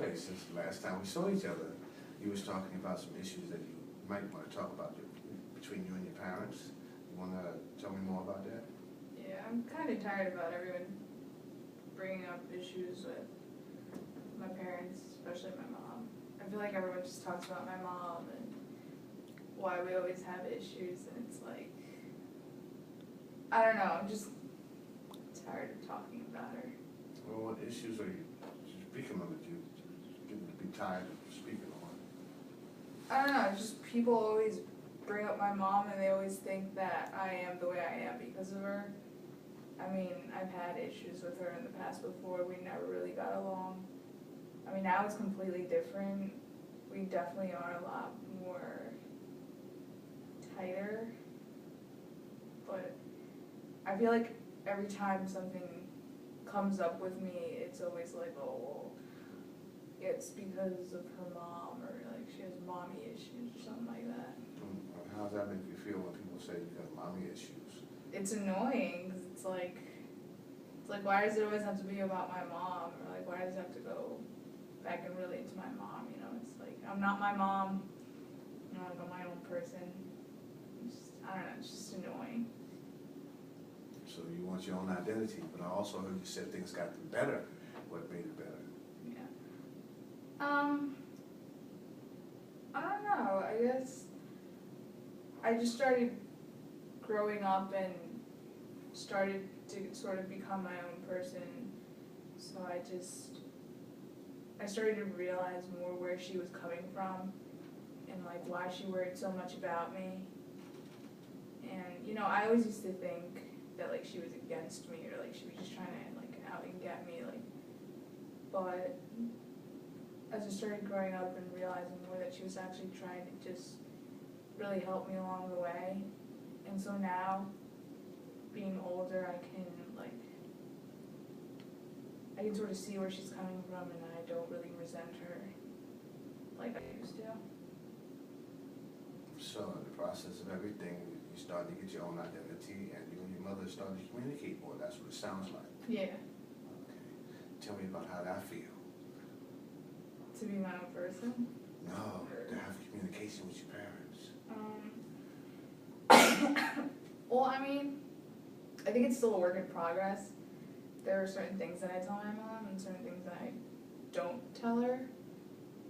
Okay, since the last time we saw each other, you was talking about some issues that you might want to talk about between you and your parents. You want to tell me more about that? Yeah, I'm kind of tired about everyone bringing up issues with my parents, especially my mom. I feel like everyone just talks about my mom and why we always have issues, and it's like, I don't know, I'm just tired of talking about her. Well, what issues are you speaking on that you be tired of speaking on? I don't know, just people always bring up my mom and they always think that I am the way I am because of her. I mean, I've had issues with her in the past before, we never really got along. I mean, now it's completely different. We definitely are a lot more tighter, but I feel like every time something comes up with me, it's always like, oh, well, it's because of her mom, or like she has mommy issues or something like that. How does that make you feel when people say you got mommy issues? It's annoying, because it's like, why does it always have to be about my mom, or like, why does it have to go back and relate to my mom, you know? It's like, I'm not my mom, you know, I'm my own person. I don't know, it's just annoying. So you want your own identity, but I also heard you said things got better. What made it better? Yeah. I don't know, I guess I just started growing up and started to sort of become my own person, so I started to realize more where she was coming from and like why she worried so much about me. And you know, I always used to think that like she was against me, or like she was just trying to like out and get me, like, but as I started growing up and realizing more that she was actually trying to just really help me along the way. And so now, being older, I can sort of see where she's coming from, and I don't really resent her like I used to. So in the process of everything, you started to get your own identity, and you and your mother started to communicate more. That's what it sounds like. Yeah. Okay. Tell me about how that feel. To be my own person? No, to have communication with your parents. Well, I mean, I think it's still a work in progress. There are certain things that I tell my mom and certain things that I don't tell her.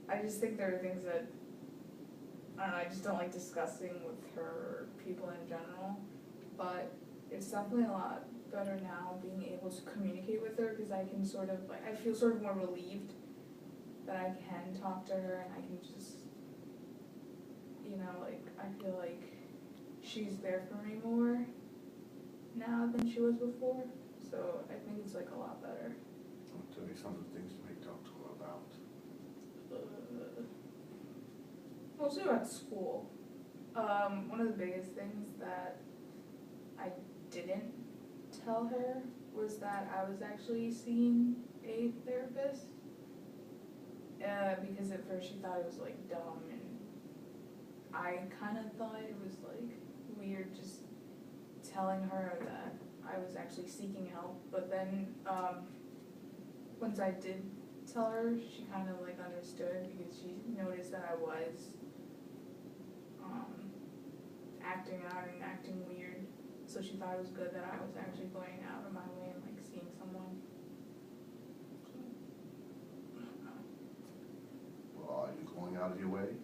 I just think there are things that, I don't know, I just don't like discussing with her or people in general. But it's definitely a lot better now being able to communicate with her, because I can sort of, like, I feel sort of more relieved that I can talk to her and I can just, you know, like, I feel like she's there for me more now than she was before. So I think it's like a lot better. I'll tell you some of the things you may talk to her about. Mostly about school. One of the biggest things that I didn't tell her was that I was actually seeing a therapist. Because at first she thought it was like dumb, and I kind of thought it was like weird just telling her that I was actually seeking help. But then once I did tell her, she kind of like understood, because she noticed that I was acting out and acting weird. So she thought it was good that I was actually going out of my way and like seeing someone. Well, are you going out of your way?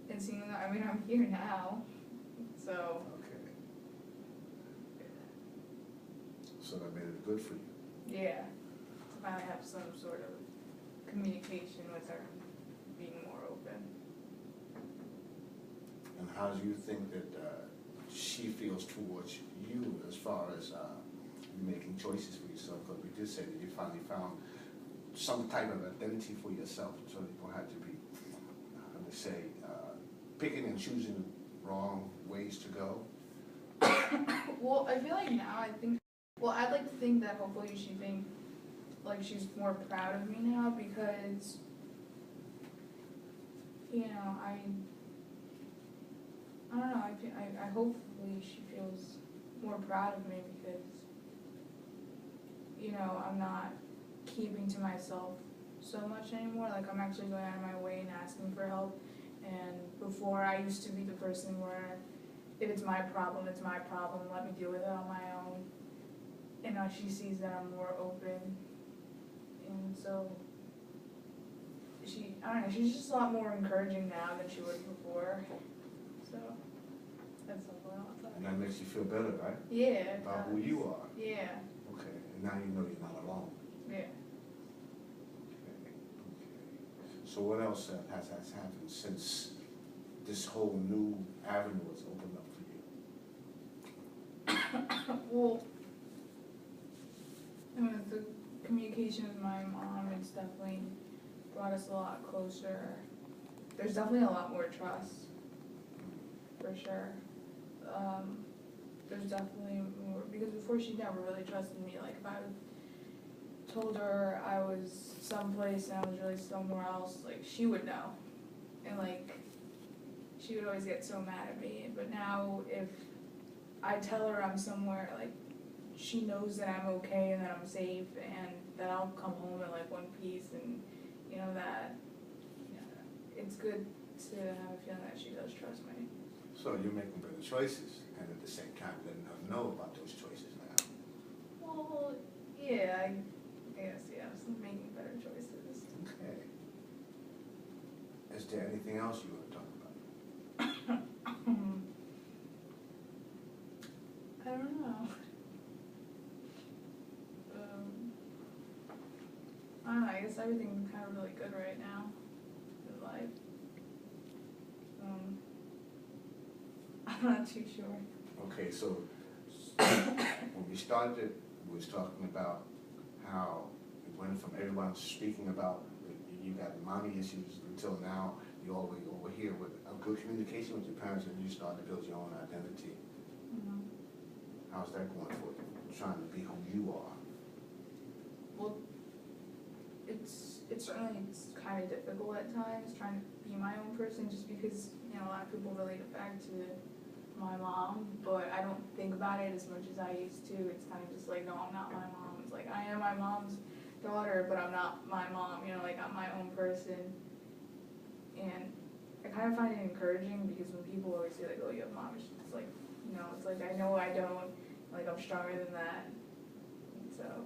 And seeing that, I mean, I'm here now, so. Okay. So that made it good for you. Yeah, to finally have some sort of communication with her, being more open. And how do you think that she feels towards you as far as you making choices for yourself? Because we did say that you finally found some type of identity for yourself, so you don't have to be, I'm going to say, picking and choosing the wrong ways to go. Well, I feel like now I'd like to think that hopefully she thinks like she's more proud of me now, because, you know, I don't know, I hopefully she feels more proud of me, because, you know, I'm not keeping to myself so much anymore. Like, I'm actually going out of my way and asking for help. And before, I used to be the person where if it's my problem, it's my problem, let me deal with it on my own. And now she sees that I'm more open. And so, I don't know, she's just a lot more encouraging now than she was before. So, that's something else. And that makes you feel better, right? Yeah, it About does. who you are. Yeah, Okay, and now you know you're not alone. yeah. Okay. So what else has happened since this whole new avenue has opened up for you? Well, I mean, the communication with my mom, it's definitely brought us a lot closer. There's definitely a lot more trust, for sure. There's definitely more, because before she never really trusted me. Like, if I told her I was someplace and I was really somewhere else, like, she would know. And, like, she would always get so mad at me. But now, if I tell her I'm somewhere, like, she knows that I'm okay and that I'm safe and that I'll come home in, like, one piece, and, you know, that, it's good to have a feeling that she does trust me. So you're making better choices, and at the same time letting her know about those choices now. Well, yeah, I guess, yeah, I'm making better choices. Okay. Is there anything else you want to talk about? I don't know. I don't know, I guess everything's kind of really good right now in life. I'm not too sure. Okay, so when we started, we was talking about how it went from everyone speaking about you got mommy issues until now you're all the way over here with a good communication with your parents, and you started to build your own identity. Mm-hmm. How's that going for you? Trying to be who you are. Well, it's certainly kind of difficult at times trying to be my own person, just because, you know, a lot of people relate it back to my mom, but I don't think about it as much as I used to. It's kind of just like, no, I'm not my mom. It's like, I am my mom's daughter, but I'm not my mom, you know, like, I'm my own person. And I kind of find it encouraging, because when people always say, like, oh, you have mom, it's like, you know, it's like, I know I don't, like, I'm stronger than that. And so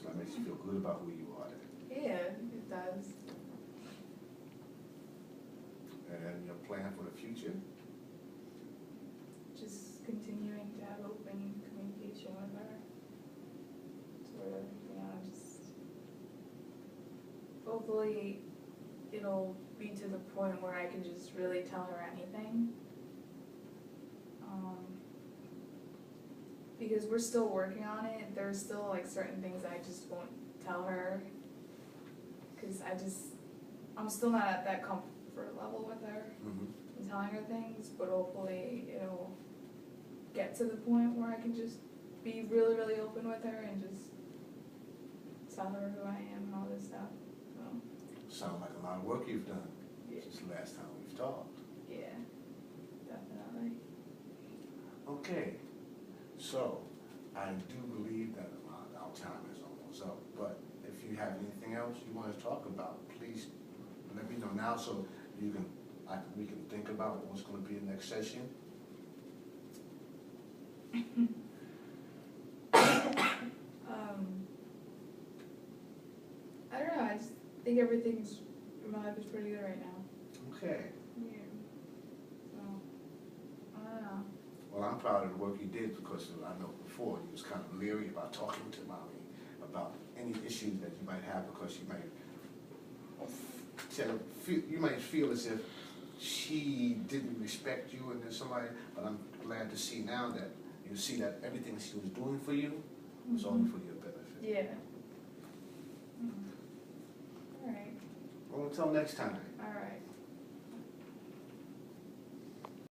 that makes you feel good about who you are then. yeah, it does. And your plan for the future? Just continuing to have open communication with her. Sort of, you know, just hopefully it'll be to the point where I can just really tell her anything. Because we're still working on it. There's still, like, certain things I just won't tell her, because I'm still not at that comfort level with her. Mm-hmm. And telling her things, but hopefully it'll get to the point where I can just be really, really open with her and just tell her who I am and all this stuff. So, Sounds like a lot of work you've done yeah, since the last time we've talked. yeah, definitely. Okay, so I do believe that our time is almost up, but if you have anything else you want to talk about, please let me know now, so we can think about what's going to be the next session. I don't know, I just think everything's in my life is pretty good right now. Okay. Yeah. So, I don't know. Well, I'm proud of the work you did, because I know before you was kind of leery about talking to mommy about any issues that you might have, because you might feel as if she didn't respect you and then somebody. But I'm glad to see now that you see that everything she was doing for you was only for your benefit. Yeah. All right. Well, until next time. All right.